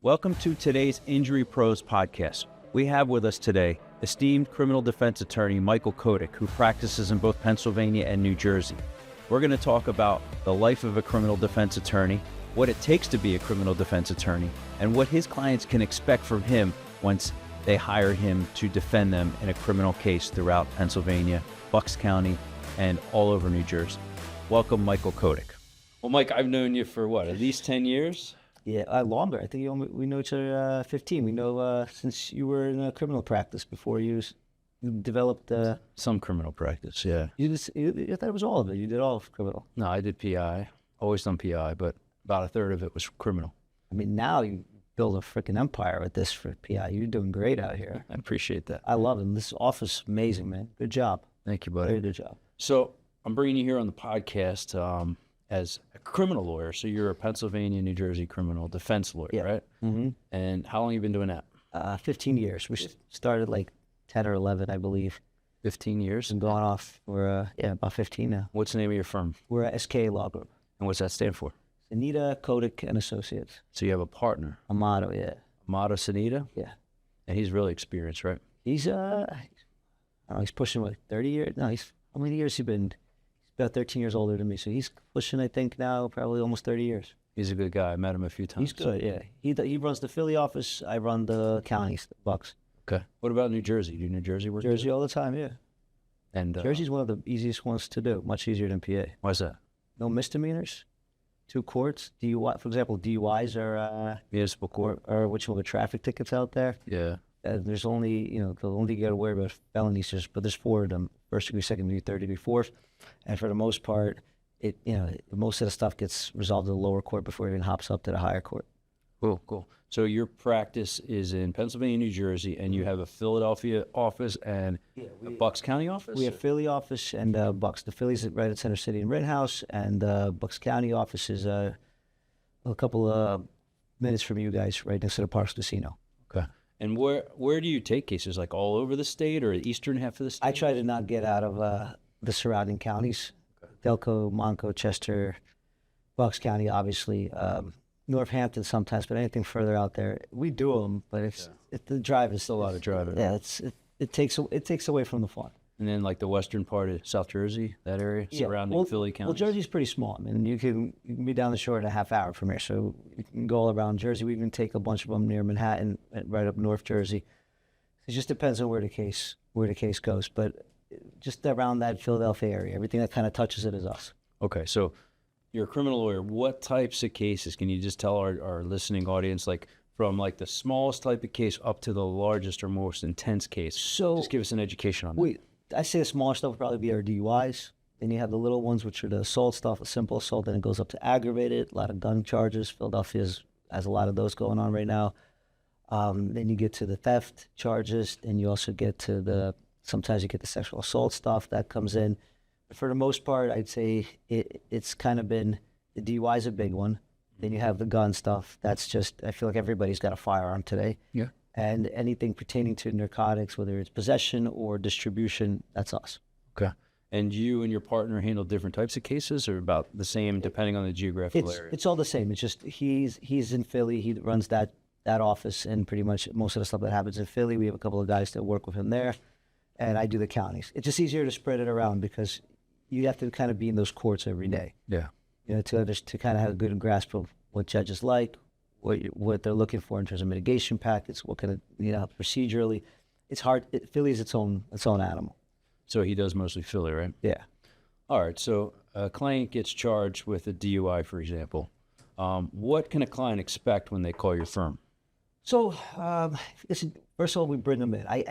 Welcome to today's Injury Pros podcast. We have with us today esteemed criminal defense attorney Michael Kotik, who practices in both Pennsylvania and New Jersey. We're going to talk about the life of a criminal defense attorney, what it takes to be a criminal defense attorney, and what his clients can expect from him once they hire him to defend them in a criminal case throughout Pennsylvania, Bucks County, and all over New Jersey. Welcome, Michael Kotik. Well, Mike, I've known you for what, at least 10 years? Yeah, longer. I think we know each other 15. We know since you were in a criminal practice before you developed. Some criminal practice, yeah. You thought it was all of it. You did all of criminal. No, I did PI. Always done PI, but about a third of it was criminal. I mean, now you build a freaking empire with this for PI. You're doing great out here. I appreciate that. I love it. This office is amazing, man. Good job. Thank you, buddy. Very good job. So I'm bringing you here on the podcast as a criminal lawyer. So you're a Pennsylvania, New Jersey criminal defense lawyer, Yeah. right? Mm-hmm. And how long have you been doing that? 15 years. We started like 10 or 11, I believe. 15 years? And going off, we're about 15 now. What's the name of your firm? We're at SKA Law Group. And what's that stand for? Anita, Kotik, and Associates. So you have a partner, Amato, yeah. Amato Sanita? Yeah. And he's really experienced, right? He's I don't know, he's pushing what, 30 years? No, how many years he been? He's about 13 years older than me, so he's pushing, I think now probably almost 30 years. He's a good guy. I met him a few times. He's good, yeah. He runs the Philly office. I run the counties, the Bucks. Okay. What about New Jersey? Do New Jersey work? Jersey too? all the time, yeah. And Jersey's one of the easiest ones to do, much easier than PA. why's that? No misdemeanors, 2 courts. DUI, for example, DUIs are Municipal court. or which one of the traffic tickets out there. Yeah. There's only, they'll only get to worry about felonies, but there's 4 of them: first degree, second degree, third degree, fourth. And for the most part, most of the stuff gets resolved in the lower court before it even hops up to the higher court. Cool. So your practice is in Pennsylvania, New Jersey, and you have a Philadelphia office and a Bucks County office? We have Philly office and Bucks. The Philly's right at Center City in Red House, and Bucks County office is a couple of minutes from you guys, right next to the Parks Casino. Okay. And where do you take cases? Like all over the state or the eastern half of the state? I try to not get out of the surrounding counties. Okay. Delco, Monco, Chester, Bucks County, obviously. Northampton sometimes, but anything further out there, we do them. But the drive is still a lot of driving. Yeah, it takes away from the fun. And then like the western part of South Jersey, that area surrounding Philly County. Well, Jersey's pretty small. I mean, you can be down the shore in a half hour from here, so you can go all around Jersey. We even take a bunch of them near Manhattan, right up North Jersey. It just depends on where the case goes, but just around that Philadelphia area, everything that kind of touches it is us. Okay, so you're a criminal lawyer. What types of cases can you just tell our listening audience, like from like the smallest type of case up to the largest or most intense case? So just give us an education on that. I say the smaller stuff would probably be our DUIs. Then you have the little ones, which are the assault stuff, a simple assault. Then it goes up to aggravated, a lot of gun charges. Philadelphia has a lot of those going on right now. Then you get to the theft charges. Then you also get to sometimes you get the sexual assault stuff that comes in. But for the most part, I'd say it's kind of been, the DUI is a big one. Then you have the gun stuff. That's just, I feel like everybody's got a firearm today. Yeah. And anything pertaining to narcotics, whether it's possession or distribution, that's us. Okay. And you and your partner handle different types of cases, or about the same depending on the geographical area? It's all the same. It's just he's in Philly. He runs that office, and pretty much most of the stuff that happens in Philly, we have a couple of guys that work with him there, and I do the counties. It's just easier to spread it around because you have to kind of be in those courts every day. Yeah. To kind of have a good grasp of what judges like, what they're looking for in terms of mitigation packets, what kind of, procedurally. It's hard. Philly's its own animal. So he does mostly Philly, right? Yeah. All right. So a client gets charged with a DUI, for example. What can a client expect when they call your firm? So, listen, first of all, we bring them in. I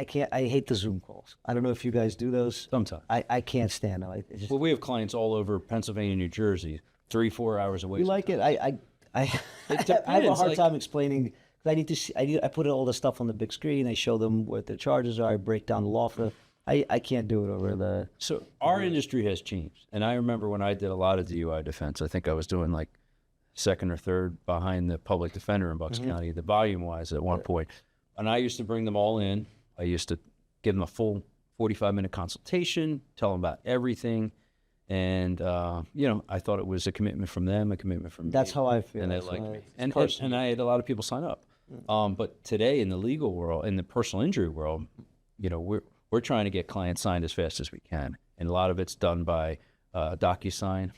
hate the Zoom calls. I don't know if you guys do those. Sometimes. I can't stand them. Well, we have clients all over Pennsylvania, New Jersey, 3-4 hours away. You like it? I have a hard time explaining, because I put all the stuff on the big screen. I show them what the charges are. I break down the law for. I can't do it over the. So our industry has changed, and I remember when I did a lot of DUI defense. I think I was doing like second or third behind the public defender in Bucks County, the volume wise at one point. And I used to bring them all in. I used to give them a full 45-minute consultation, tell them about everything. And, I thought it was a commitment from them, a commitment from me. That's how I feel. And they liked me. And I had a lot of people sign up. But today in the legal world, in the personal injury world, we're trying to get clients signed as fast as we can. And a lot of it's done by DocuSign.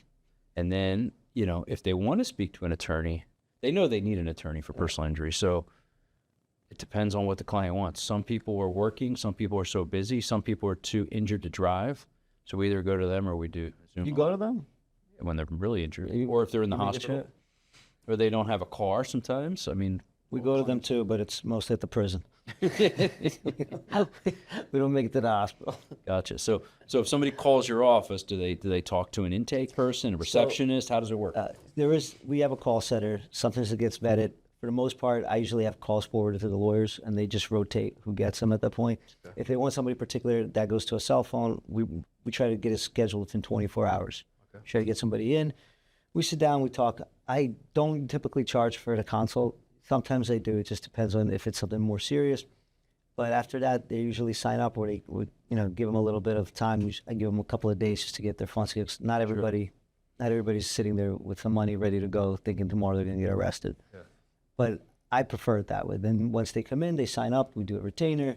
And then, if they want to speak to an attorney, they know they need an attorney for personal injury. So it depends on what the client wants. Some people are working. Some people are so busy. Some people are too injured to drive. So we either go to them or we do Zoom. You go to them? When they're really injured, or if they're in the hospital, or they don't have a car sometimes. I mean, we go to them too, but it's mostly at the prison. We don't make it to the hospital. Gotcha. So if somebody calls your office, do they talk to an intake person, a receptionist? How does it work? We have a call center. Sometimes it gets vetted. For the most part, I usually have calls forwarded to the lawyers, and they just rotate who gets them at that point. Okay. If they want somebody particular, that goes to a cell phone. We try to get it scheduled within 24 hours. Okay. Try to get somebody in. We sit down, we talk. I don't typically charge for the consult. Sometimes I do. It just depends on if it's something more serious. But after that, they usually sign up, or they would, give them a little bit of time. I give them a couple of days just to get their funds. Not everybody's sitting there with some money ready to go, thinking tomorrow they're going to get arrested. Yeah. But I prefer it that way. Then once they come in, they sign up. We do a retainer.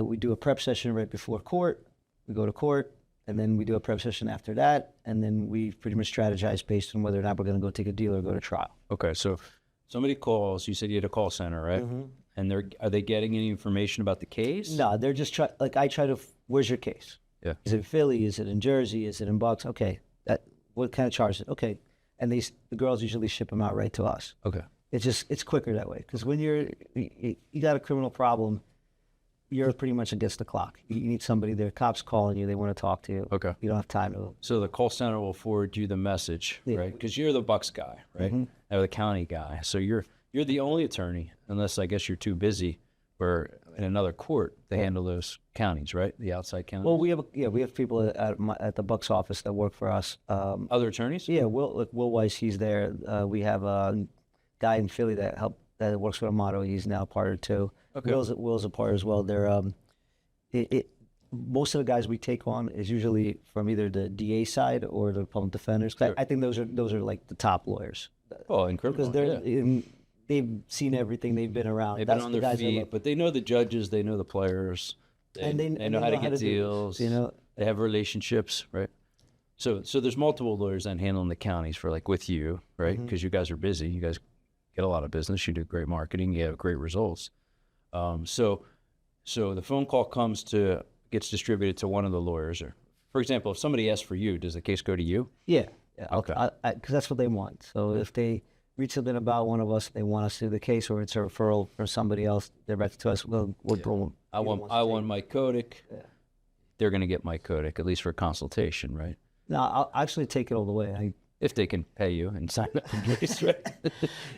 We do a prep session right before court. We go to court, and then we do a prep session after that. And then we pretty much strategize based on whether or not we're going to go take a deal or go to trial. Okay, so somebody calls. You said you had a call center, right? Mm-hmm. And are they getting any information about the case? No, they're just I try to. Where's your case? Yeah. Is it in Philly? Is it in Jersey? Is it in Bucks? Okay. What kind of charge is it? Okay. And the girls usually ship them out right to us. Okay. It's quicker that way, because when you got a criminal problem, you're pretty much against the clock. You need somebody there. Cops calling you, they want to talk to you. Okay. You don't have time to. So the call center will forward you the message, right? Because you're the Bucks guy, right? Mm-hmm. Or the county guy. So you're the only attorney, unless I guess you're too busy, or in another court they handle those counties, right? The outside counties. Well, we have people at the Bucks office that work for us. Other attorneys? Yeah, Will Weiss, he's there. We have guy in Philly that works for Amato. He's now part of it too. Okay. Will's a part as well. They're most of the guys we take on is usually from either the DA side or the public defenders. Sure. I think those are like the top lawyers. Oh, in criminal, because they've seen everything. They've been around. They've been on their feet, but they know the judges. They know the players. They know how to get deals. They have relationships, right? So there's multiple lawyers then handling the counties for with you, right? Because you guys are busy. You guys get a lot of business. You do great marketing. You have great results. So the phone call gets distributed to one of the lawyers. Or, for example, if somebody asks for you, does the case go to you? Yeah. Okay. Because that's what they want. So if they read something about one of us, they want us to do the case, or it's a referral for somebody else, they're back to us. I want Mike Kotik. Yeah. They're going to get Mike Kotik, at least for consultation, right? No, I'll actually take it all the way. If they can pay you and sign up the case, right?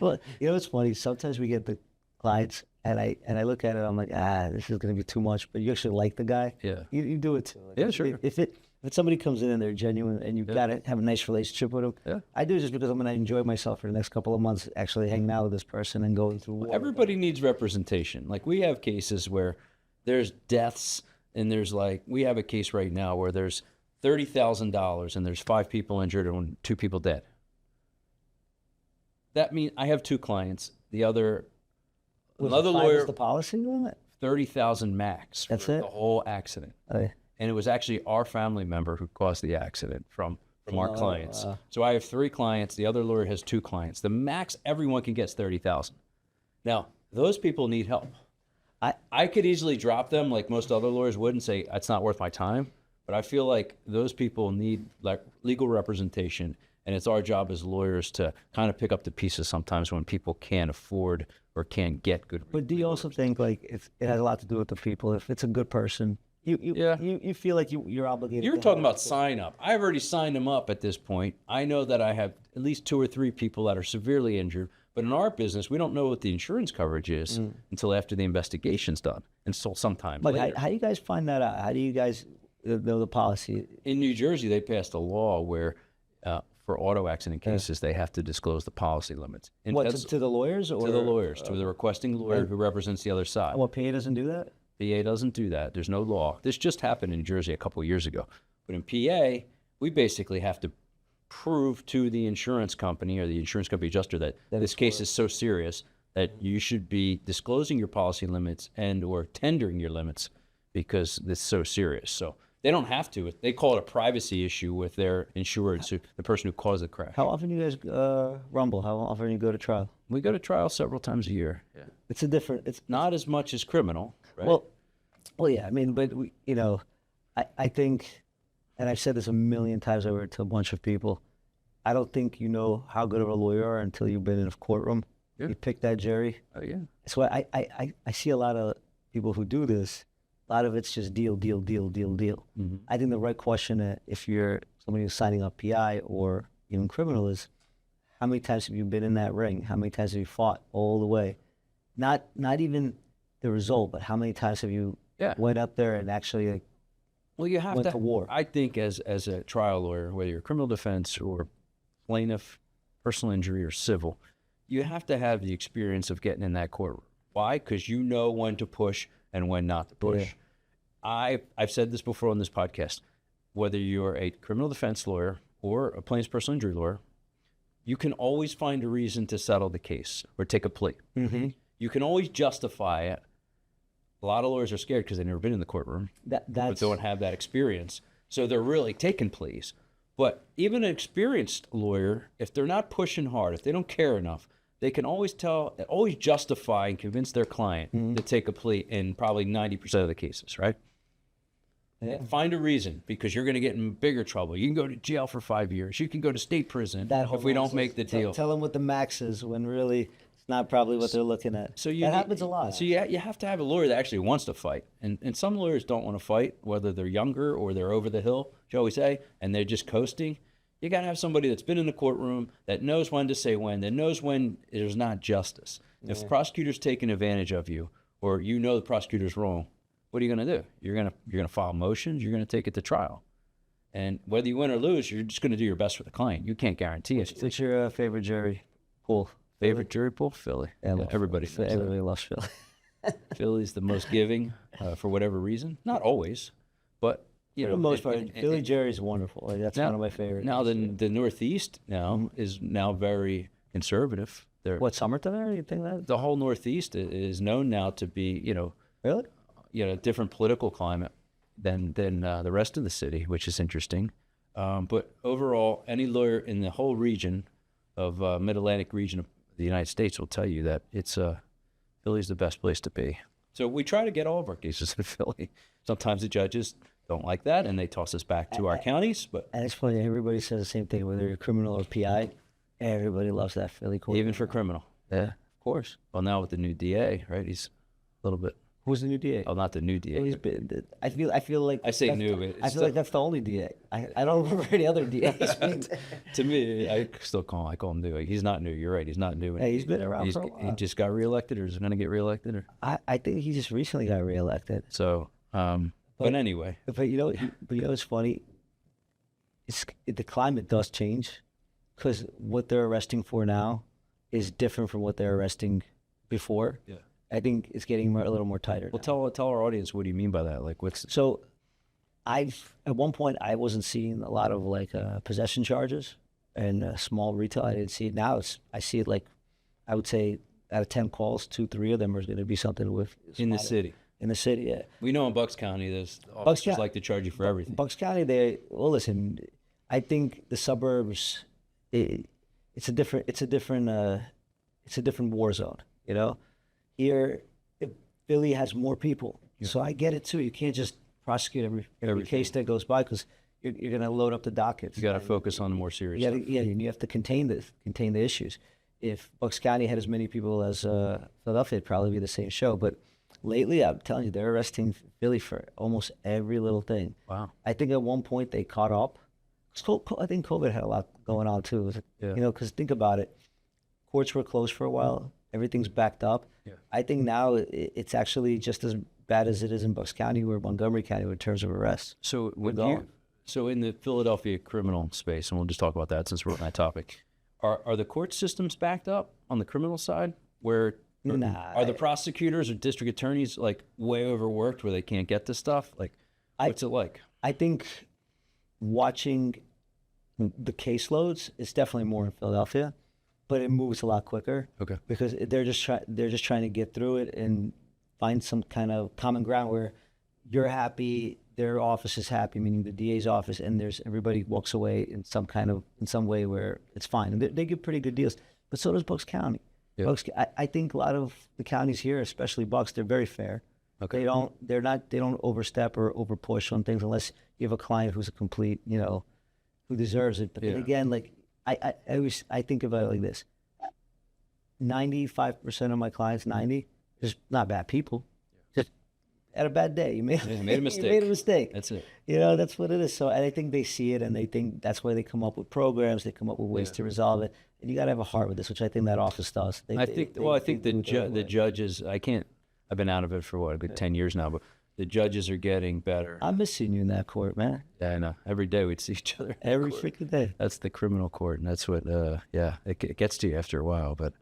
Well, it's funny. Sometimes we get the clients, and I look at it, I'm like, this is going to be too much. But you actually like the guy. Yeah. You do it too. Yeah, sure. If somebody comes in and they're genuine, and you've got to have a nice relationship with them. Yeah. I do it just because I'm going to enjoy myself for the next couple of months, actually hanging out with this person and going through. Everybody needs representation. We have cases where there's deaths, and there's we have a case right now where there's $30,000 and there's 5 people injured and 2 people dead. That means I have 2 clients. The other, another lawyer. Was the policy on it? 30,000 max. That's for it. The whole accident. Oh, yeah. And it was actually our family member who caused the accident from our clients. So I have 3 clients. The other lawyer has 2 clients. The max everyone can get is 30,000. Now those people need help. I could easily drop them like most other lawyers would and say it's not worth my time. But I feel like those people need legal representation, and it's our job as lawyers to kind of pick up the pieces sometimes when people can't afford or can't get good. But do you also think if it has a lot to do with the people? If it's a good person, you feel like you're obligated. You're talking about sign up. I've already signed them up at this point. I know that I have at least 2 or 3 people that are severely injured. But in our business, we don't know what the insurance coverage is until after the investigation's done, and so sometimes. But how do you guys find that out? How do you guys know the policy? In New Jersey, they passed a law where for auto accident cases, they have to disclose the policy limits. To the lawyers? Or? To the lawyers, to the requesting lawyer who represents the other side. Well, PA doesn't do that? PA doesn't do that. There's no law. This just happened in New Jersey a couple of years ago. But in PA, we basically have to prove to the insurance company or the insurance company adjuster that this case is so serious that you should be disclosing your policy limits and or tendering your limits because it's so serious. So they don't have to. They call it a privacy issue with their insured, so the person who caused the crash. How often do you guys rumble? How often do you go to trial? We go to trial several times a year. Yeah. It's Not as much as criminal, right? Well, yeah. I mean, but I think, and I've said this a million times over to a bunch of people. I don't think you know how good of a lawyer you are until you've been in a courtroom. Yeah. You pick that jury. Oh yeah. That's why I see a lot of people who do this. A lot of it's just deal. Mm-hmm. I think the right question, if you're somebody who's signing up PI or even criminal, is how many times have you been in that ring? How many times have you fought all the way? Not even the result, but how many times have you went up there and actually well, you have went to war? I think as a trial lawyer, whether you're criminal defense or plaintiff, personal injury or civil, you have to have the experience of getting in that courtroom. Why? Because you know when to push and when not to push. Yeah. I've said this before on this podcast. Whether you're a criminal defense lawyer or a plaintiff's personal injury lawyer, you can always find a reason to settle the case or take a plea. Mm-hmm. You can always justify it. A lot of lawyers are scared because they've never been in the courtroom, but don't have that experience. So they're really taking pleas. But even an experienced lawyer, if they're not pushing hard, if they don't care enough, they can always justify and convince their client to take a plea in probably 90% of the cases, right? Yeah. Find a reason, because you're going to get in bigger trouble. You can go to jail for 5 years. You can go to state prison if we don't make the deal. Tell them what the max is when really it's not probably what they're looking at. So that happens a lot. So you have to have a lawyer that actually wants to fight. And some lawyers don't want to fight, whether they're younger or they're over the hill, shall we say, and they're just coasting. You got to have somebody that's been in the courtroom, that knows when to say when, that knows when there's not justice. Yeah. If the prosecutor's taking advantage of you, or you know the prosecutor's wrong, what are you going to do? You're going to file motions. You're going to take it to trial. And whether you win or lose, you're just going to do your best for the client. You can't guarantee it. What's your favorite jury pool? Favorite jury pool? Philly. Yeah, everybody loves Philly. Philly's the most giving for whatever reason. Not always, but for the most part, Philly jury is wonderful. Like, that's one of my favorites. Now the Northeast is now very conservative. What, Somerton area? You think that the whole Northeast is known now to be really different political climate than the rest of the city, which is interesting. But overall, any lawyer in the whole region of Mid-Atlantic region of the United States will tell you that Philly's the best place to be. So we try to get all of our cases in Philly. Sometimes the judges don't like that, and they toss us back to our counties. But and it's funny, everybody says the same thing, whether you're criminal or PI. Everybody loves that Philly court. Even for criminal. Yeah, of course. Well, now with the new DA, right? He's a little bit. Who's the new DA? Oh, not the new DA. He's been, I feel like I say new. But I feel like that's the only DA. I don't remember any other DAs. To me, I call him new. He's not new. You're right. He's not new. Hey, he's been around for a while. He just got reelected, or is he going to get reelected? Or I think he just recently got reelected. So, but anyway. But you know what's funny? The climate does change, because what they're arresting for now is different from what they're arresting before. Yeah. I think it's getting a little more tighter. Well, tell our audience, what do you mean by that? Like, what's so? At one point I wasn't seeing a lot of possession charges and small retail. I didn't see it. Now I see it, like, I would say out of 10 calls, 2-3 of them are going to be something with in the city. In the city, yeah. We know in Bucks County, there's officers like to charge you for everything. Bucks County, listen. I think the suburbs, it's a different war zone. Here, Philly has more people, so I get it too. You can't just prosecute every case that goes by, because you're going to load up the dockets. You got to focus on the more serious stuff. And you have to contain the issues. If Bucks County had as many people as Philadelphia, it'd probably be the same show. But lately, I'm telling you, they're arresting Philly for almost every little thing. Wow. I think at one point they caught up. I think COVID had a lot going on too. Because think about it, courts were closed for a while. Everything's backed up. Yeah. I think now it's actually just as bad as it is in Bucks County or Montgomery County in terms of arrests. So in the Philadelphia criminal space, and we'll just talk about that since we're on that topic, are the court systems backed up on the criminal side? Are the prosecutors or district attorneys like way overworked where they can't get this stuff? Like, what's it like? I think watching the caseloads is definitely more in Philadelphia. but it moves a lot quicker. Okay. Because they're just trying to get through it and find some kind of common ground where you're happy, their office is happy, meaning the DA's office, and everybody walks away in some way where it's fine. And they give pretty good deals, but so does Bucks County. Yeah. I think a lot of the counties here, especially Bucks, they're very fair. Okay. They don't overstep or over push on things unless you have a client who's a complete, who deserves it. But then again, like I think about it like this: 95% of my clients, just not bad people, just had a bad day. You made a mistake. You made a mistake. That's it. That's what it is. So I think they see it, and they think that's why they come up with programs. They come up with ways to resolve it. And you got to have a heart with this, which I think that office does. I think the judges. I've been out of it for a good 10 years now, but the judges are getting better. I'm missing you in that court, man. Yeah, I know. Every day we'd see each other. Every freaking day. That's the criminal court, and that's what. It gets to you after a while, but.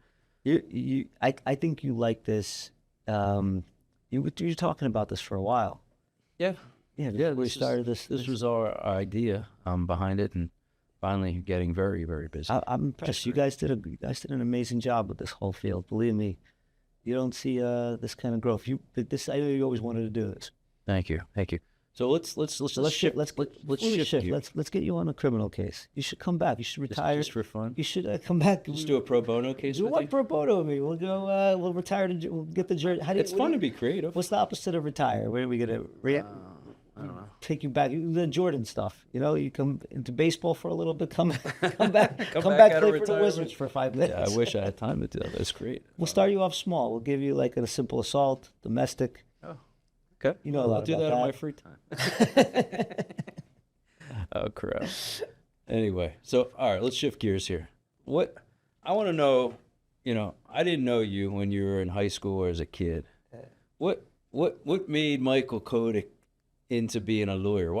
I think you like this. You're talking about this for a while. Yeah. We started this. This was our idea behind it, and finally getting very, very busy. I'm impressed. You guys did an amazing job with this whole field. Believe me, you don't see this kind of growth. I know you always wanted to do this. Thank you. So let's shift. Let's get you on a criminal case. You should come back. You should retire. Just for fun. You should come back. Just do a pro bono case. Do what pro bono with me? We'll go. We'll retire. We'll get the jury. It's fun to be creative. What's the opposite of retire? Where are we gonna? I don't know. Take you back. The Jordan stuff. You come into baseball for a little bit. Come back. come back. Play for the Wizards for 5 minutes. Yeah, I wish I had time to do that. That's great. We'll start you off small. We'll give you like a simple assault, domestic. Oh. Okay. You know a lot I'll do that in my free time. Oh, crap. Anyway, so, all right, let's shift gears here. What I want to know, I didn't know you when you were in high school or as a kid. What made Michael Kotik into being a lawyer?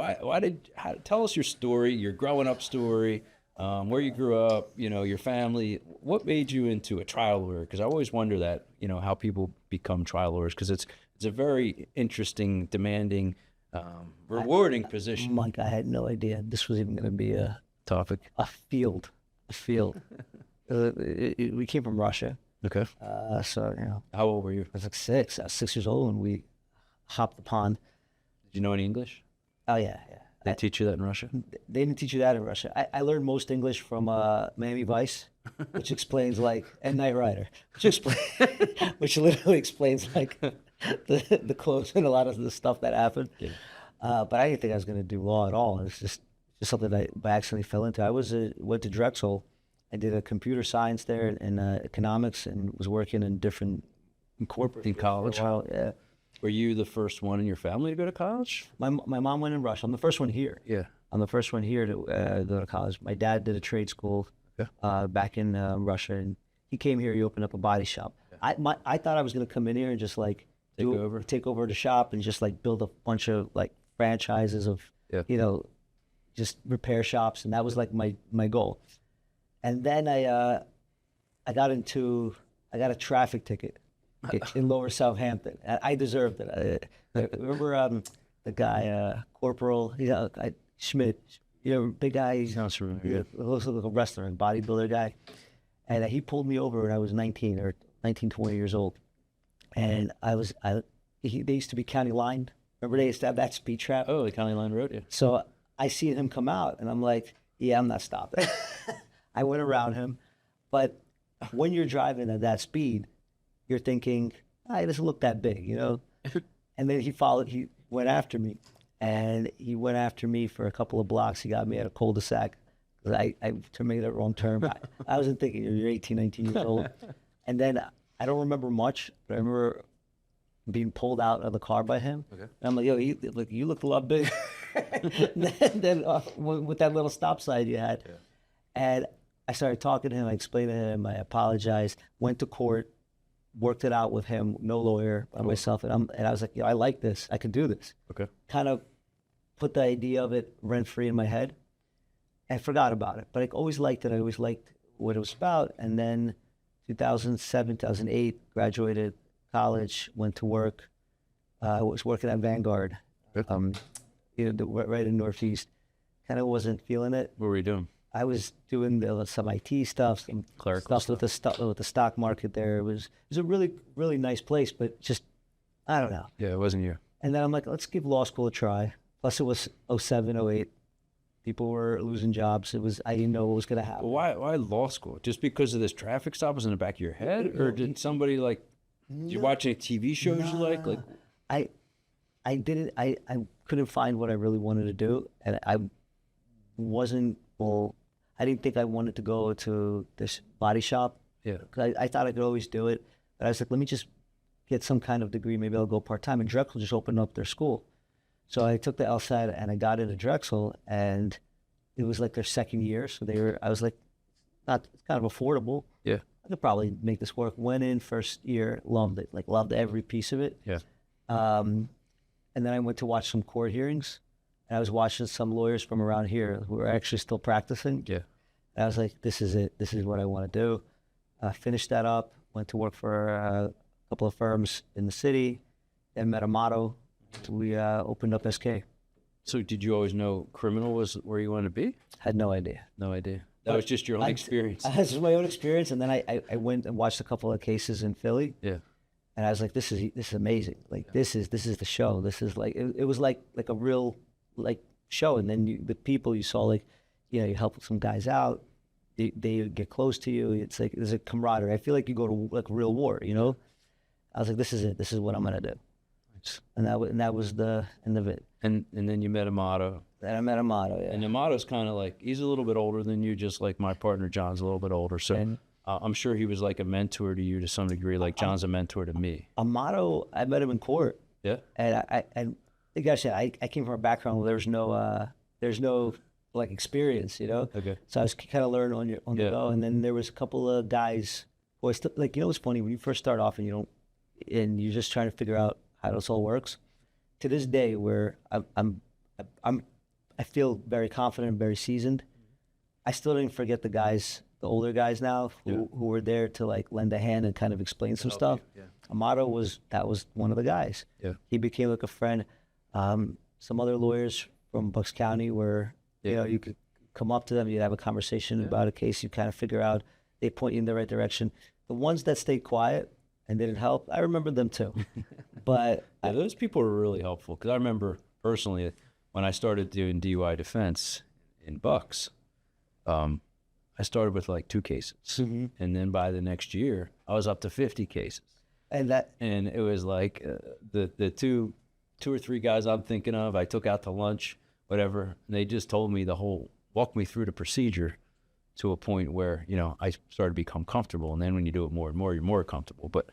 Tell us your story, your growing up story, where you grew up, your family. What made you into a trial lawyer? Because I always wonder that, how people become trial lawyers, because it's a very interesting, demanding, rewarding position. Mike, I had no idea this was even going to be a topic. A field. We came from Russia. Okay. So, How old were you? I was like 6. I was 6 years old when we hopped the pond. Did you know any English? Oh, yeah. They teach you that in Russia? They didn't teach you that in Russia. I learned most English from Miami Vice, which explains and Knight Rider, which literally explains like the clothes and a lot of the stuff that happened. Yeah. But I didn't think I was going to do law at all. It's just something that I accidentally fell into. I went to Drexel. I did a computer science there and economics, and was working in different corporate in college. For a while. Yeah. Were you the first one in your family to go to college? My mom went in Russia. I'm the first one here. Yeah. I'm the first one here to go to college. My dad did a trade school back in Russia, and he came here. He opened up a body shop. Yeah. I thought I was going to come in here and just like take over the shop and just like build a bunch of like franchises of just repair shops, and that was like my goal. And then I got a traffic ticket in Lower Southampton. I deserved it. I remember the guy, Corporal, Schmidt, big guy. He looks like a wrestler and bodybuilder guy. And he pulled me over when I was 19 or 19, 20 years old. And they used to be county line. Remember they used to have that speed trap? Oh, the county line road, yeah. So I see him come out, and I'm like, yeah, I'm not stopping. I went around him. But when you're driving at that speed, you're thinking, it doesn't look that big, And then he went after me. And he went after me for a couple of blocks. He got me at a cul-de-sac. I made that wrong turn. I wasn't thinking, you're 18, 19 years old. And then I don't remember much, but I remember being pulled out of the car by him. Okay. And I'm like, yo, you look a lot big. then with that little stop sign you had. Yeah. And I started talking to him. I explained to him. I apologized. Went to court. Worked it out with him. No lawyer, by myself. And I was like, I like this. I can do this. Okay. Kind of put the idea of it rent free in my head. And forgot about it. But I always liked it. I always liked what it was about. And then 2007, 2008, graduated college, went to work. I was working at Vanguard, right in Northeast. Kind of wasn't feeling it. What were you doing? I was doing some IT stuff, some Clerical stuff with the stock market there. It was a really nice place, but just I don't know. Yeah, it wasn't you. And then I'm like, let's give law school a try. Plus, it was '07, '08. People were losing jobs. I didn't know what was going to happen. Well, why law school? Just because of this traffic stop was in the back of your head, or did somebody like? You watching TV shows you like? Like, I didn't. I couldn't find what I really wanted to do, and I wasn't. Well, I didn't think I wanted to go to this body shop. Yeah. 'Cause I thought I could always do it, but I was like, let me just get some kind of degree. Maybe I'll go part time. And Drexel just opened up their school, so I took the LSAT and I got into Drexel, and it was like their second year. So I was like, it's kind of affordable. yeah, I could probably make this work. Went in first year, loved it, like loved every piece of it. yeah. And then I went to watch some court hearings, and I was watching some lawyers from around here who were actually still practicing. Yeah. And I was like, this is it. This is what I want to do. Finished that up, went to work for a couple of firms in the city, then met Amato. We opened up SK. So did you always know criminal was where you wanted to be? Had no idea. No idea. That was just your own experience. This is my own experience, and then I went and watched a couple of cases in Philly. Yeah. And I was like, this is amazing. Like this is the show. This is like it was like a real like show. And then the people you saw, like, you help some guys out. They get close to you. It's like there's a camaraderie. I feel like you go to like real war. I was like, this is it. This is what I'm gonna do. And that was the end of it. And then you met Amato. And I met Amato. Yeah. And Amato's kind of like, he's a little bit older than you, just like my partner John's a little bit older. So I'm sure he was like a mentor to you to some degree, like John's a mentor to me. Amato, I met him in court. Yeah. And like I said, I came from a background where there's no like experience, Okay. So I was kind of learning on the go. And then there was a couple of guys who I still, like, what's funny, when you first start off and you're just trying to figure out how this all works. To this day, where I feel very confident, very seasoned. I still didn't forget the older guys now who were there to like lend a hand and kind of explain some stuff. Yeah. Amato was one of the guys. Yeah. He became like a friend. Some other lawyers from Bucks County where you could come up to them, you'd have a conversation about a case, you kind of figure out, they point you in the right direction. The ones that stayed quiet and didn't help, I remember them too. But those people were really helpful, because I remember personally when I started doing DUI defense in Bucks, I started with like 2 cases, and then by the next year I was up to 50 cases. And it was like the two or three guys I'm thinking of, I took out to lunch, whatever, and they just told me walked me through the procedure to a point where, I started to become comfortable. And then when you do it more and more, you're more comfortable. But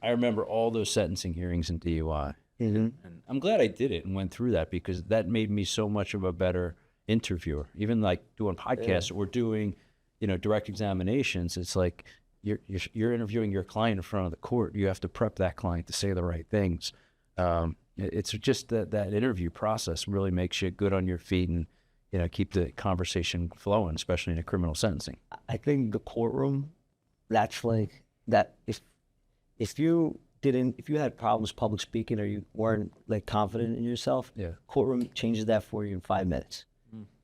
I remember all those sentencing hearings in DUI. And I'm glad I did it and went through that, because that made me so much of a better interviewer. Even like doing podcasts or doing, direct examinations, it's like you're interviewing your client in front of the court. You have to prep that client to say the right things. It's just that interview process really makes you good on your feet and, keep the conversation flowing, especially in a criminal sentencing. I think the courtroom, that's like that. If you had problems public speaking, or you weren't like confident in yourself, courtroom changes that for you in 5 minutes.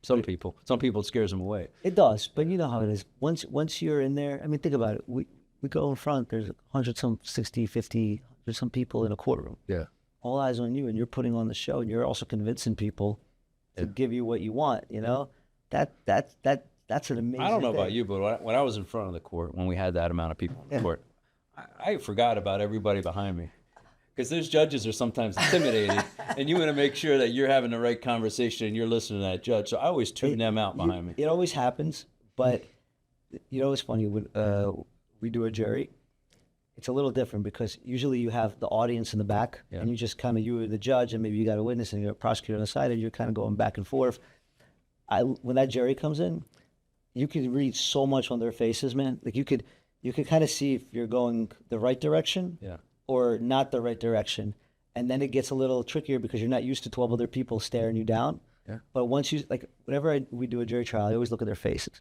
Some people it scares them away. It does, but you know how it is. Once you're in there, I mean, think about it. We go in front, there's 50 some people in a courtroom. Yeah. All eyes on you, and you're putting on the show, and you're also convincing people to give you what you want, That's an amazing I don't know thing. about you, but when I was in front of the court, when we had that amount of people in the court, I forgot about everybody behind me. Because those judges are sometimes intimidated, and you want to make sure that you're having the right conversation and you're listening to that judge. So I always tune them out behind me. It always happens, but it's funny, when we do a jury, it's a little different, because usually you have the audience in the back, and you just kind of, you're the judge, and maybe you got a witness and you're a prosecutor on the side, and you're kind of going back and forth. When that jury comes in, you can read so much on their faces, man. Like you could kind of see if you're going the right direction or not the right direction. And then it gets a little trickier, because you're not used to 12 other people staring you down. Yeah. But once whenever we do a jury trial, I always look at their faces.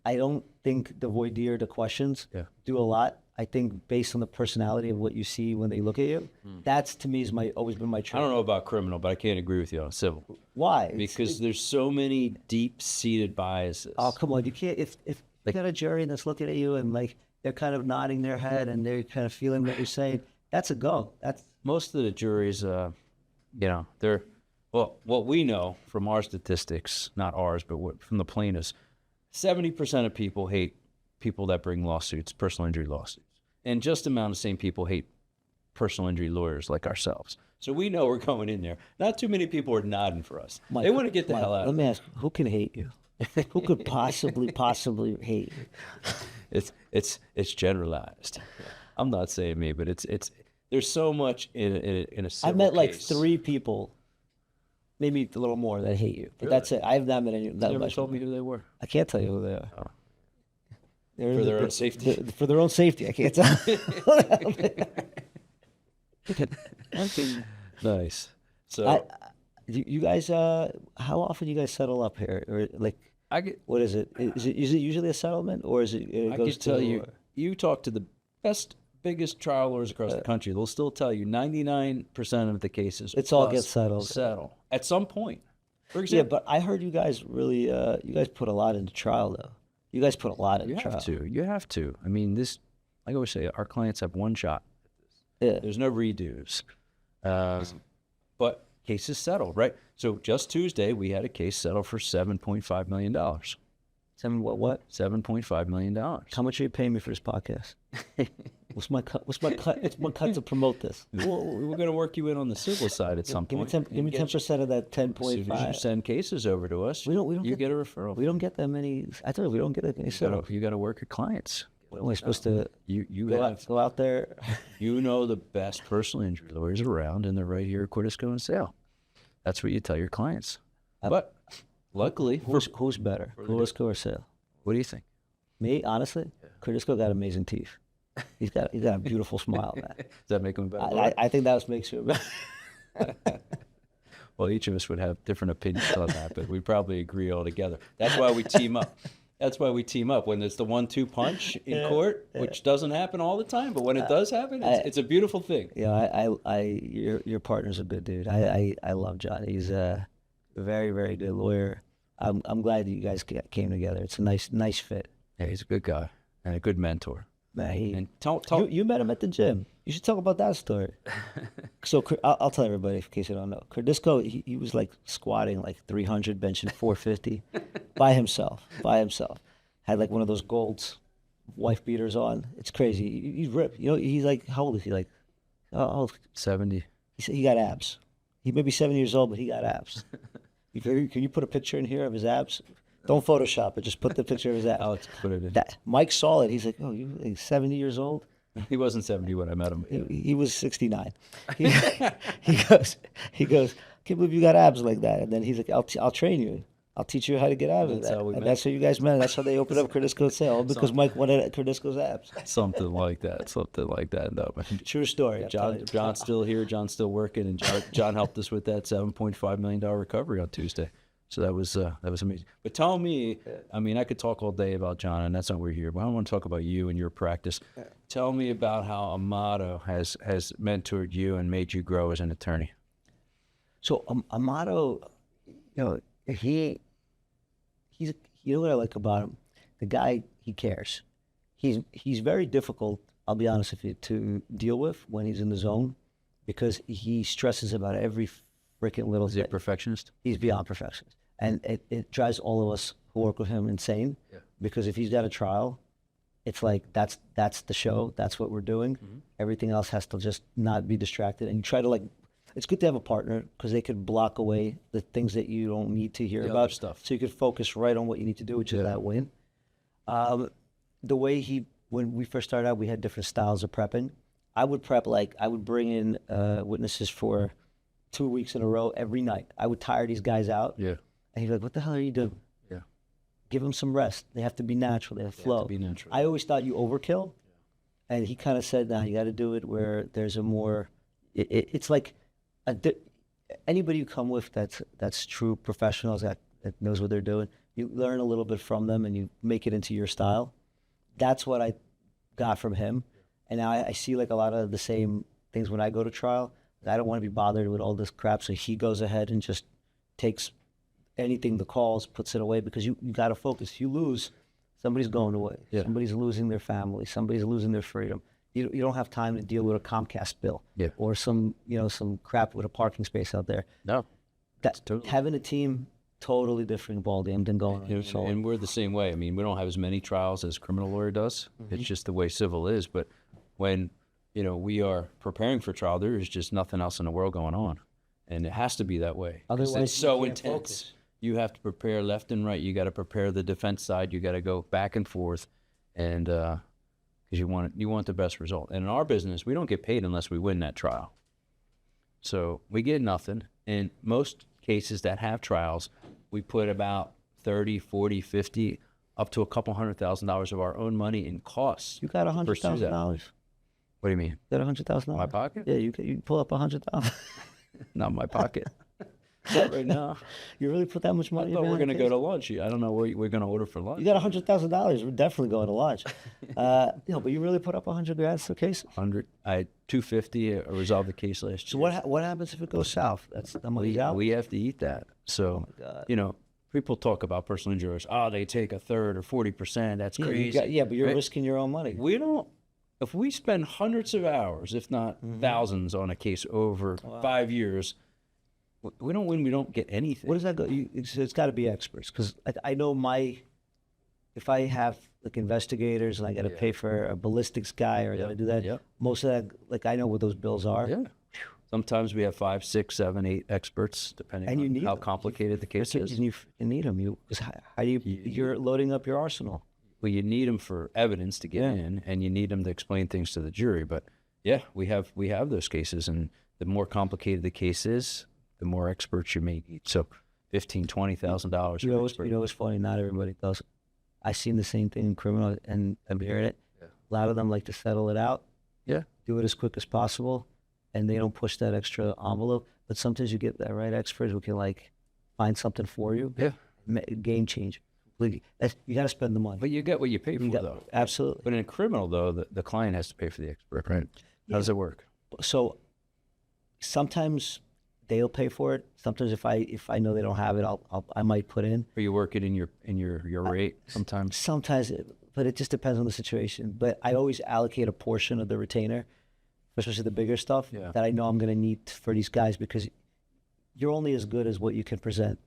I don't think the voir dire, the questions, do a lot. I think based on the personality of what you see when they look at you, that's to me is always been my I trait. don't know about criminal, but I can't agree with you on civil. Why? Because there's so many deep-seated biases. Oh, come on. You can't, if you got a jury that's looking at you and like they're kind of nodding their head and they're kind of feeling what you're saying, that's a go. That's Most of the juries, they're, well, what we know from our statistics, not ours, but from the plaintiffs, 70% of people hate people that bring lawsuits, personal injury lawsuits. And just amount of same people hate personal injury lawyers like ourselves. So we know we're going in there. Not too many people are nodding for us. They want to get the hell out Let of me ask, who can hate you? Who could possibly hate you? It's generalized. I'm not saying me, but it's there's so much in a civil I met like case. 3 people, maybe a little more, that hate you. But Really? that's it. I have not met any. You never told me who they were. I can't tell you who they are. Oh. They're For their own safety? For their own safety, I can't tell. Nice. So you guys, how often you guys settle up here? Or like, I get. what is it? Is it usually a settlement, or is it? I can tell you, you talk to the biggest trial lawyers across the country, they'll still tell you 99% of the cases. It's all plus gets settled. Settle at some point. For Yeah, example, but I heard you guys really, you guys put a lot into trial, though. You guys put a lot into you trial. have to. You have to. I mean, this. I always say, our clients have one shot. Yeah. There's no redos. But cases settled, right? So just Tuesday, we had a case settled for $7.5 million. What? $7.5 million. How much are you paying me for this podcast? What's my cut? What's my cut? It's my cut to promote this. Well, we're going to work you in on the civil side at some point. Give me 10% of that As soon as you 10.5. send cases over to us, We don't you get- get a referral. We don't get that many. I told you we don't get that many. So You got to work your clients. what am I supposed to You go out there? you know the best personal injury lawyers around, and they're right here at Cordisco and Saile. That's what you tell your clients. But luckily, Who's better, Cordisco or Saile? what do you think? Me, honestly, Cordisco got amazing teeth. He's got a beautiful smile, man. Does that make them better? I think that makes you. Well, each of us would have different opinions on that, but we'd probably agree all together. That's why we team up. That's why we team up when it's the 1-2 punch in court, which doesn't happen all the time, but when it does happen, it's a beautiful thing. Yeah, your partner's a good dude. I love John. He's a very, very good lawyer. I'm glad that you guys came together. It's a nice fit. Yeah, he's a good guy and a good mentor. Man, And tell you met him at the gym. You should talk about that story. So I'll tell everybody in case you don't know. Cordisco, he was like squatting like 300, benching 450 by himself. Had like one of those golds, wife beaters on. It's crazy. He's ripped. You know, he's like, how old is he? Like, 70. he got abs. He may be 70 years old, but he got abs. Can you put a picture in here of his abs? Don't Photoshop it. Just put the picture of his abs. Alex put it in. Mike saw it. He's like, oh, you like 70 years old? He wasn't 70 when I met him. He was 69. He goes, can't believe you got abs like that. And then he's like, I'll train you. I'll teach you how to get out of that. And that's how you guys met. That's how they opened up Cordisco Saile, because Mike wanted Cordisco's abs. Something like that. No, but True story. John's still here. John's still working, and John helped us with that $7.5 million recovery on Tuesday. So that was amazing. But tell me, I mean, I could talk all day about John, and that's not why we're here. But I want to talk about you and your practice. Tell me about how Amato has mentored you and made you grow as an attorney. So Amato, he's you know what I like about him? The guy, he cares. He's very difficult, I'll be honest with you, to deal with when he's in the zone, because he stresses about every freaking little Is he a thing. perfectionist? He's beyond perfectionist. And it drives all of us who work with him insane, because if he's got a trial, it's like that's the show, that's what we're doing. Everything else has to just not be distracted. And you try to it's good to have a partner, because they could block away the things that you don't need to hear The about. other stuff. So you could focus right on what you need to do, which is that win. The way when we first started out, we had different styles of prepping. I would prep, I would bring in witnesses for 2 weeks in a row every night. I would tire these guys out. Yeah. And he's like, what the hell are you doing? Yeah. Give them some rest. They have to be natural. They have flow. to be natural. I always thought you overkill. And he kind of said, nah, you got to do it where there's a more, it's like anybody you come with that's true professionals that knows what they're doing, you learn a little bit from them and you make it into your style. That's what I got from him. And now I see like a lot of the same things when I go to trial. I don't want to be bothered with all this crap. So he goes ahead and just takes anything the calls, puts it away, because you got to focus. If you lose, somebody's going away. Yeah. Somebody's losing their family. Somebody's losing their freedom. You don't have time to deal with a Comcast bill or some crap with a parking space out there. No. Totally. Having a team, totally different ballgame than going on. And we're the same way. I mean, we don't have as many trials as criminal lawyer does. It's just the way civil is. But when we are preparing for trial, there is just nothing else in the world going on, and it has to be that way. Otherwise, it's so you can't intense. focus. You have to prepare left and right. You got to prepare the defense side. You got to go back and forth, and because you want the best result. And in our business, we don't get paid unless we win that trial. So we get nothing. In most cases that have trials, we put about 30, 40, 50, up to a couple $100,000 of our own money in costs. You got $100,000. What do you mean? You got $100,000. My pocket? Yeah, you pull up $100,000. Not my pocket. Not right now. You really put that much money? I thought we're going to go to lunch. I don't know what we're going to order for lunch. You got $100,000. We're definitely going to lunch. But you really put up $100,000 for case? 100. I had 250. I resolved the case last year. So what happens if it goes south? That's the money's out. We have to eat that. So people talk about personal injuries. Oh, they take a third or 40%. That's crazy. But you're risking your own money. We don't. If we spend hundreds of hours, if not thousands, on a case over 5 years, we don't win. We don't get anything. What does that go? It's got to be experts, because I know if I have like investigators and I got to pay for a ballistics guy or I got to do that, most of that, like I know what those bills are. Yeah. Sometimes we have 5, 6, 7, 8 experts, depending on how complicated the case is. You need them. You're loading up your arsenal. Well, you need them for evidence to get in, and you need them to explain things to the jury. But we have those cases, and the more complicated the case is, the more experts you may need. So, $15,000, $20,000. You know what's funny? Not everybody does. I've seen the same thing in criminal, and I'm hearing it. Yeah. A lot of them like to settle it out. Yeah. Do it as quick as possible, and they don't push that extra envelope. But sometimes you get that right expert who can like find something for you. Yeah. Game changer. You got to spend the money. But you get what you pay for, though. Absolutely. But in a criminal, though, the client has to pay for the expert, right? How does it work? So sometimes they'll pay for it. Sometimes if I know they don't have it, I might put in. Or you work it in your rate sometimes? Sometimes, but it just depends on the situation. But I always allocate a portion of the retainer, especially the bigger stuff, that I know I'm going to need for these guys, because you're only as good as what you can present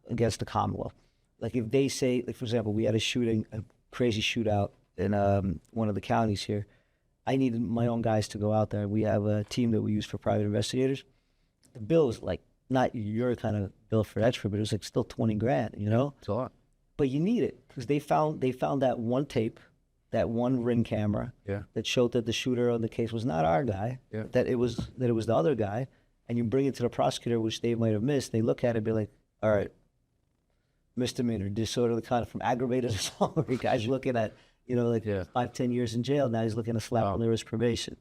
against the Commonwealth. Like if they say, like for example, we had a crazy shootout in one of the counties here. I needed my own guys to go out there. We have a team that we use for private investigators. The bill is like not your kind of bill for expert, but it was like still $20,000. It's a lot. But you need it because they found that one tape, that one Ring camera that showed that the shooter on the case was not our guy. Yeah. That it was the other guy. And you bring it to the prosecutor, which they might have missed. They look at it and be like, all right, misdemeanor, disorderly conduct from aggravated assault. Guy's looking at 5-10 years in jail. Now he's looking to slap under his probation.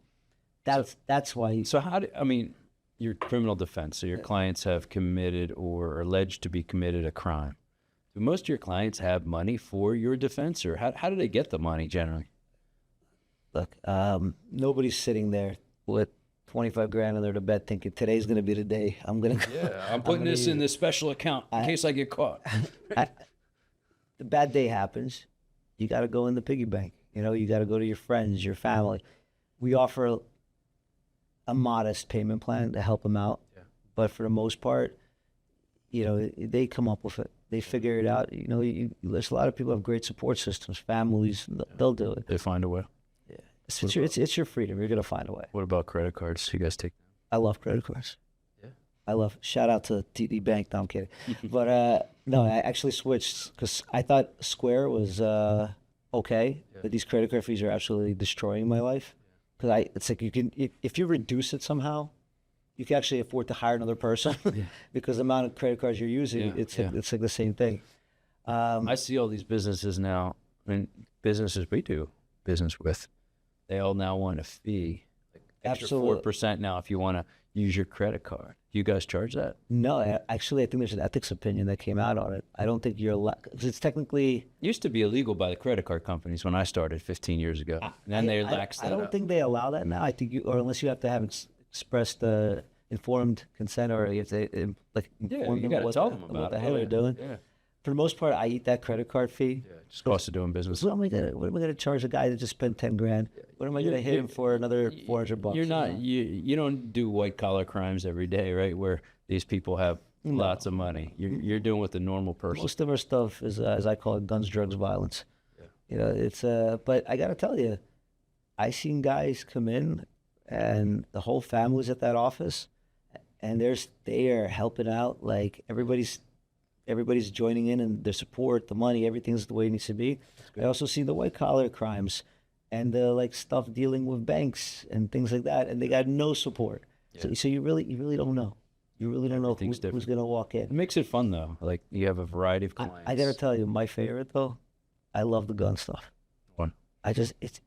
That's why. So your criminal defense, so your clients have committed or are alleged to be committed a crime. Do most of your clients have money for your defense, or how do they get the money generally? Look, nobody's sitting there with $25,000 under the bed thinking today's going to be the day I'm putting this in this special account in case I get caught. The bad day happens. You got to go in the piggy bank. You got to go to your friends, your family. We offer a modest payment plan to help them out. Yeah. But for the most part, they come up with it. They figure it out. There's a lot of people who have great support systems, families. They'll do it. They find a way. Yeah, it's your freedom. You're gonna find a way. What about credit cards? You guys take them? I love credit cards. Yeah. Shout out to TD Bank. No, I'm kidding. But no, I actually switched because I thought Square was okay, but these credit card fees are absolutely destroying my life. Because it's like if you reduce it somehow, you can actually afford to hire another person because the amount of credit cards you're using, it's like the same thing. I see all these businesses now, businesses we do business with, they all now want a fee, like extra Absolutely. 4% now if you want to use your credit card. Do you guys charge that? No, actually, I think there's an ethics opinion that came out on it. I don't think you're allowed, because it's technically. Used to be illegal by the credit card companies when I started 15 years ago. And then they laxed that I don't up. think they allow that now. I think you, or unless you have to have expressed informed consent, or you have to inform you them gotta what tell the, them what about the it. hell they're doing. Yeah. For the most part, I eat that credit card fee. Yeah, just cost of doing business. So what am I gonna charge a guy that just spent 10 grand? What am I gonna hit him for another $400? You're not, you don't do white collar crimes every day, right? Where these people have lots of money. You're doing what the normal person. Most of our stuff is, as I call it, guns, drugs, violence. Yeah. You know, it's but I gotta tell you, I seen guys come in, and the whole family's at that office, and they are helping out. Like everybody's joining in, and their support, the money, everything's the way it needs to be. I also see the white collar crimes, and the like stuff dealing with banks and things like that, and they got no support. Yeah. So you really don't know. You really don't know Everything's who's gonna walk in. It makes it fun though. Like you have a variety of clients. I gotta tell you, my favorite though, I love the gun stuff. One. I just it's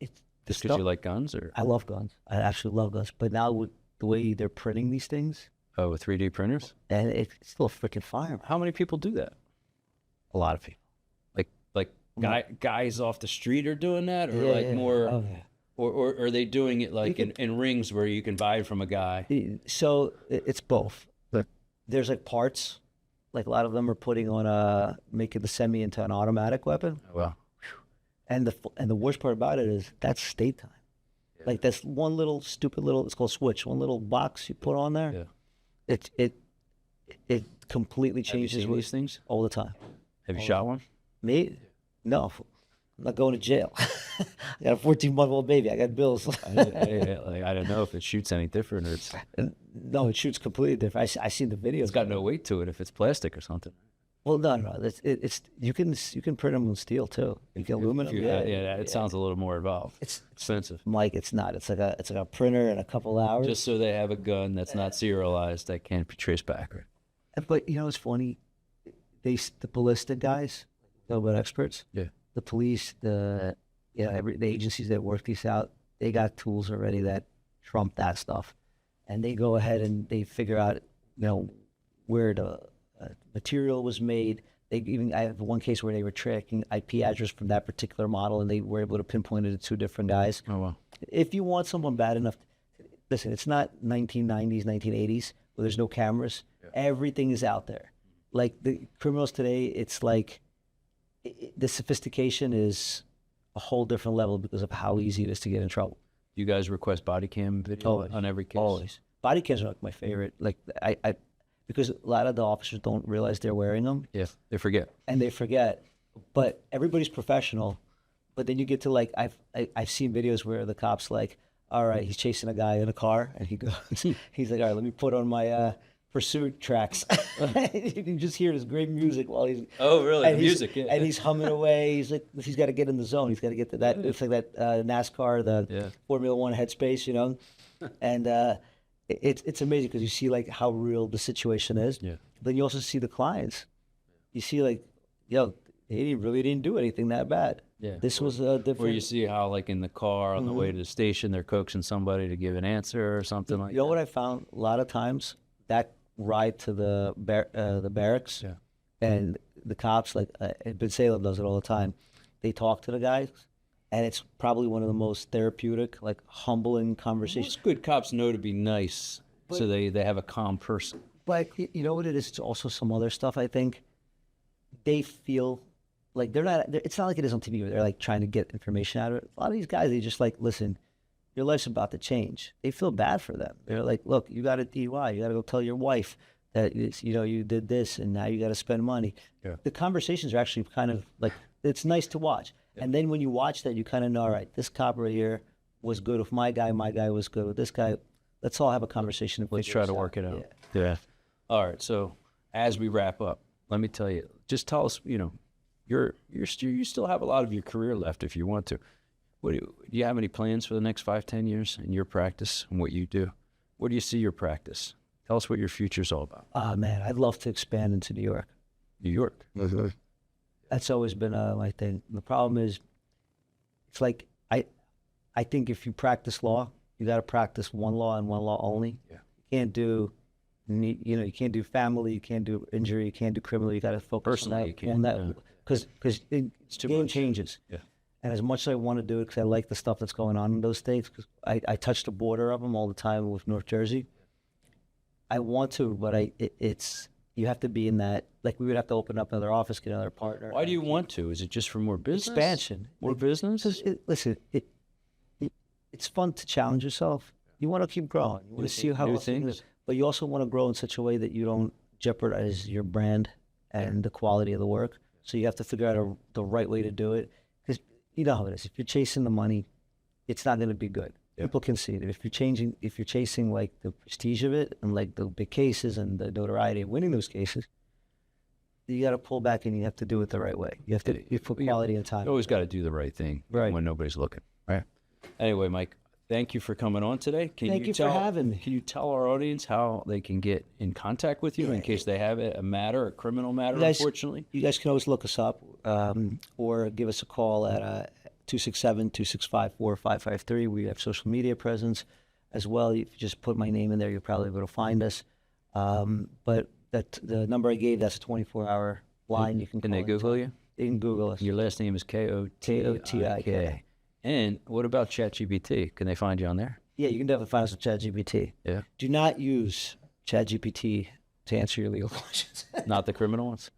Just because you like guns, or I love guns. I actually love guns. But now with the way they're printing these things, with 3D printers? and it's still a freaking firearm. How many people do that? A lot of people. Like guys off the street are doing that, or Yeah. more, Oh, yeah. or are they doing it like in rings where you can buy it from a guy? So it's both. But There's like parts, like a lot of them are putting on making the semi into an automatic weapon. Well, And the worst part about it is that's state time. Yeah. Like that's one little stupid little, it's called switch, one little box you put on there. yeah. It completely Have you changes seen these things? all the time. Have you shot one? Me? No, I'm not going to jail. I got a 14-month-old baby. I got bills. I don't know if it shoots any different, or it's No, it shoots completely different. I seen the videos. it's got no weight to it if it's plastic or something. Well, no. It's you can print them with steel too. You can aluminum. It sounds a little more involved. It's Expensive. Mike. It's not. It's like a printer in a couple hours. Just so they have a gun that's not serialized that can't be traced back. Right? But you know, it's funny. The ballistic guys, talk about experts. Yeah. The police, the agencies that work these out, they got tools already that trump that stuff, and they go ahead and they figure out, where the material was made. I have one case where they were tracking IP address from that particular model, and they were able to pinpoint it to two different guys. Oh wow. If you want someone bad enough, listen, it's not 1990s, 1980s where there's no cameras. Yeah. Everything is out there. Like the criminals today, it's like the sophistication is a whole different level because of how easy it is to get in trouble. You guys request body cam video Always. on every case? Always. Body cams are like my favorite. Like I because a lot of the officers don't realize they're wearing them. Yeah, they forget. And they forget. But everybody's professional. But then you get to like I've seen videos where the cop's like, all right, he's chasing a guy in a car, and he's like, all right, let me put on my pursuit tracks. You can just hear this great music while he's really? music, yeah. And he's humming away. He's like, he's got to get in the zone. He's got to get to that. It's like that NASCAR, the Formula One headspace, and it's amazing because you see like how real the situation is. Yeah. Then you also see the clients. You see like, they really didn't do anything that bad. Yeah. This was a different. Where you see how, like in the car on the way to the station, they're coaxing somebody to give an answer or something like that. You know what I found a lot of times? That ride to the barracks, Yeah. and the cops, like Ben Salem does it all the time. They talk to the guys, and it's probably one of the most therapeutic, like humbling conversations. Most good cops know to be nice, so they have a calm person. But you know what it is? It's also some other stuff. I think they feel like they're not. It's not like it is on TV where they're like trying to get information out of it. A lot of these guys, they just like, listen, your life's about to change. They feel bad for them. They're like, look, you got a DUI. You got to go tell your wife that you did this, and now you got to spend money. Yeah. The conversations are actually kind of like, it's nice to watch. Yeah. And then when you watch that, you kind of know, all right, this cop right here was good with my guy was good with this guy. Let's all have a conversation. Let's try to work it out. Yeah. All right. So as we wrap up, let me tell you. Just tell us. You still have a lot of your career left if you want to. Do you have any plans for the next 5-10 years in your practice and what you do? Where do you see your practice? Tell us what your future's all about. Oh, man, I'd love to expand into New York. New York. Mm-hmm. That's always been my thing. The problem is, it's like I think if you practice law, You got to practice one law and one law only. Yeah. You can't do, you can't do family, you can't do injury, you can't do criminal. You got to focus Personally, you can't, on that, because It's too game much. changes. Yeah. And as much as I want to do it, because I like the stuff that's going on in those states, because I touch the border of them all the time with North Jersey. I want to, but you have to be in that. Like, we would have to open up another office, get another partner. Why do you want to? Is it just for more business? Expansion, More business? Listen, it's fun to challenge yourself. You want to keep growing. You want to see how new else you can things. do- but you also want to grow in such a way that you don't jeopardize your brand and the quality of the work. So you have to figure out the right way to do it. Because you know how it is. If you're chasing the money, it's not going to be good. Yep. People can see it. If you're chasing like the prestige of it and like the big cases and the notoriety of winning those cases, you got to pull back and you have to do it the right way. You have to put quality and time. You always got to do the right thing Right. when nobody's looking. Right. Anyway, Mike, thank you for coming on today. Thank you for having me. Can you tell our audience how they can get in contact with you in case they have a matter, a criminal matter, unfortunately? You guys can always look us up or give us a call at 267-265-4553. We have social media presence as well. If you just put my name in there, you'll probably be able to find us. But the number I gave, that's a 24-hour line. You can Can call they and Google tell- you? They can Google us. Your last name is Kotik. Kotik. And what about ChatGPT? Can they find you on there? Yeah, you can definitely find us on ChatGPT. Yeah. Do not use ChatGPT to answer your legal questions. Not the criminal ones?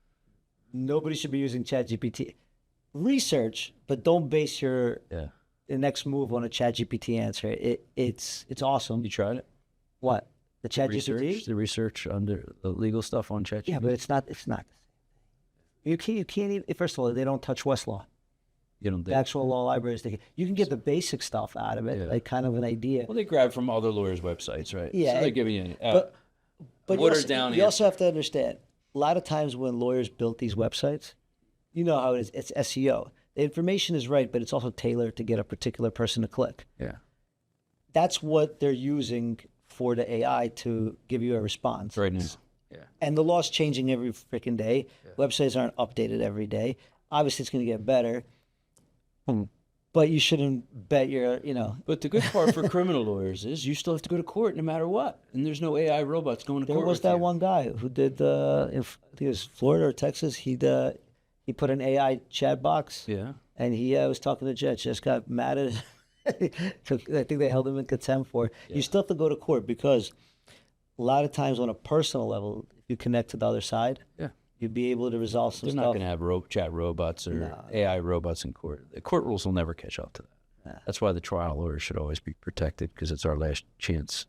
Nobody should be using ChatGPT. Research, but don't base your Yeah. the next move on a ChatGPT answer. It's awesome. You tried it? What? The ChatGPT? The research under the legal stuff on ChatGPT? Yeah, but it's not the same thing. You can't even, first of all, they don't touch Westlaw. You don't The think? actual law libraries, you can get the basic stuff out of it, Yeah. like kind of an idea. Well, they grab from other lawyers' websites, right? Yeah, So they're giving you But you watered also, down you also have to understand, a lot of times when lawyers built these websites, you know how it is, it's SEO. The information is right, but it's also tailored to get a particular person to click. Yeah. That's what they're using for the AI to give you a response. Right now. Yeah. And the law's changing every freaking day. Websites aren't updated every day. Obviously, it's going to get better. But you shouldn't bet your, But the good part for criminal lawyers is you still have to go to court no matter what. And there's no AI robots going to There court was with that you. one guy who did, I think it was Florida or Texas. He put an AI chat box. Yeah. And he was talking to the judge. Just got mad at it. I think they held him in contempt for it. You still have to go to court because a lot of times on a personal level, if you connect to the other side, Yeah. you'd be able to resolve some They're stuff. not going to have chat robots or AI robots in court. The court rules will never catch up to that. That's why the trial lawyers should always be protected because it's our last chance,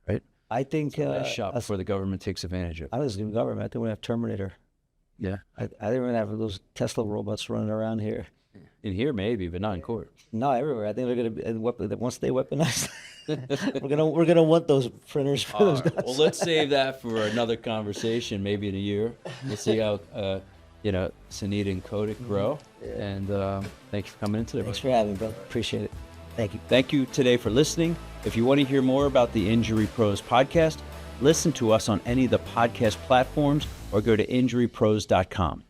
right? I think Last shot before the government takes advantage of it. I was in government. I think we have Terminator. Yeah. I didn't even have those Tesla robots running around here. In here, maybe, but not in court. No, everywhere. I think they're going to once they weaponize, we're gonna want those printers for those guys. Well, let's save that for another conversation, maybe in a year. We'll see how, Sunita and Kotik grow. And thank you for coming in today. Thanks for having me, bro. Appreciate it. Thank you. Thank you today for listening. If you want to hear more about the Injury Pros podcast, listen to us on any of the podcast platforms or go to injurypros.com.